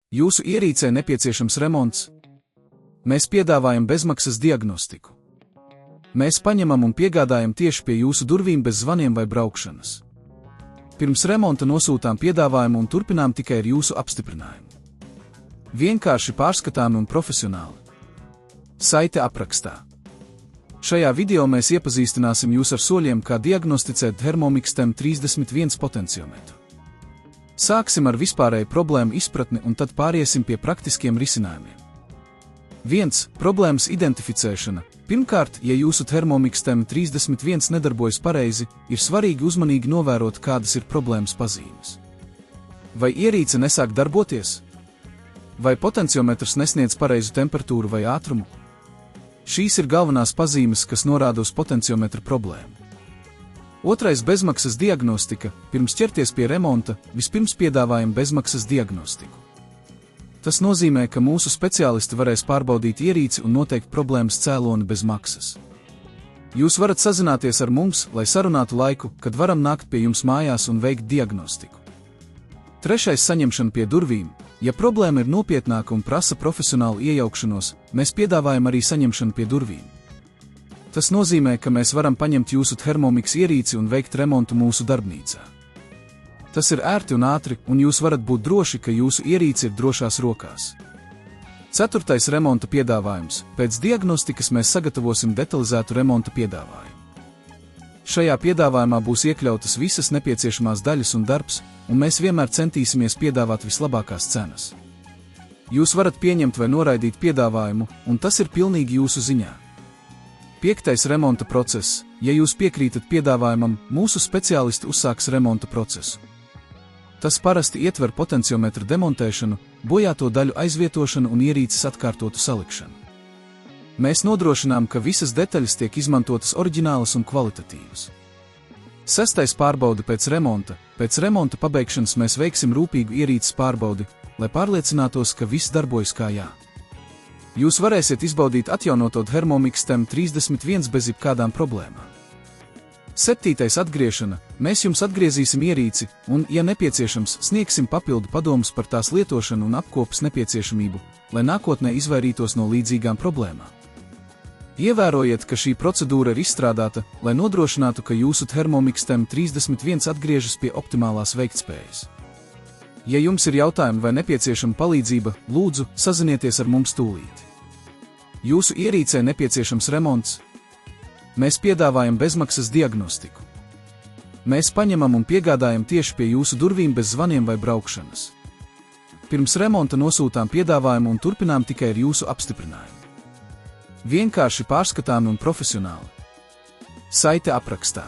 Jūsu ierīcē nepieciešams remonts? Mēs piedāvājam bezmaksas diagnostiku. Mēs paņemam un piegādājam tieši pie jūsu durvīm bez zvaniem vai braukšanas. Pirms remonta nosūtām piedāvājumu un turpinām tikai ar jūsu apstiprinājumu. Vienkārši pārskatāmi un profesionāli. Saite aprakstā. Šajā video mēs iepazīstināsim jūs ar soļiem, kā diagnosticēt Thermomix TEM31 potenciometru. Sāksim ar vispārēju problēmu izpratni un tad pāriesim pie praktiskiem risinājumiem. 1. Problēmas identificēšana. Pirmkārt, ja jūsu Thermomix TEM31 nedarbojas pareizi, ir svarīgi uzmanīgi novērot, kādas ir problēmas pazīmes. Vai ierīce nesāk darboties? Vai potenciometrs nesniedz pareizu temperatūru vai ātrumu? Šīs ir galvenās pazīmes, kas norāda uz potenciometra problēmu. 2. Bezmaksas diagnostika. Pirms ķerties pie remonta, vispirms piedāvājam bezmaksas diagnostiku. Tas nozīmē, ka mūsu speciālisti varēs pārbaudīt ierīci un noteikt problēmas cēloni bez maksas. Jūs varat sazināties ar mums, lai sarunātu laiku, kad varam nākt pie jums mājās un veikt diagnostiku. 3. Saņemšana pie durvīm. Ja problēma ir nopietnāka un prasa profesionālu iejaukšanos, mēs piedāvājam arī saņemšanu pie durvīm. Tas nozīmē, ka mēs varam paņemt jūsu Thermomix ierīci un veikt remontu mūsu darbnīcā. Tas ir ērti un ātri, un jūs varat būt droši, ka jūsu ierīce ir drošās rokās. 4. Remonta piedāvājums. Pēc diagnostikas mēs sagatavosim detalizētu remonta piedāvājumu. Šajā piedāvājumā būs iekļautas visas nepieciešamās daļas un darbs, un mēs vienmēr centīsimies piedāvāt vislabākās cenas. Jūs varat pieņemt vai noraidīt piedāvājumu, un tas ir pilnīgi jūsu ziņā. 5. Remonta process. Ja jūs piekrītat piedāvājumam, mūsu speciālisti uzsāks remonta procesu. Tas parasti ietver potenciometra demontēšanu, bojāto daļu aizvietošanu un ierīces atkārtotu salikšanu. Mēs nodrošinām, ka visas detaļas tiek izmantotas oriģinālas un kvalitatīvas. 6. Pārbaude pēc remonta. Pēc remonta pabeigšanas mēs veiksim rūpīgu ierīces pārbaudi, lai pārliecinātos, ka viss darbojas kā jā. Jūs varēsiet izbaudīt atjaunoto Thermomix TEM31 bez jebkādām problēmām. 7. Atgriešana. Mēs jums atgriezīsim ierīci un, ja nepieciešams, sniegsim papildu padomus par tās lietošanu un apkopes nepieciešamību, lai nākotnē izvairītos no līdzīgām problēmām. Ievērojiet, ka šī procedūra ir izstrādāta, lai nodrošinātu, ka jūsu Thermomix TEM31 atgriežas pie optimālās veiktspējas. Ja jums ir jautājumi vai nepieciešama palīdzība, lūdzu, sazinieties ar mums tūlīt. Jūsu ierīcē nepieciešams remonts? Mēs piedāvājam bezmaksas diagnostiku. Mēs paņemam un piegādājam tieši pie jūsu durvīm bez zvaniem vai braukšanas. Pirms remonta nosūtām piedāvājumu un turpinām tikai ar jūsu apstiprinājumu. Vienkārši pārskatāmi un profesionāli. Saite aprakstā.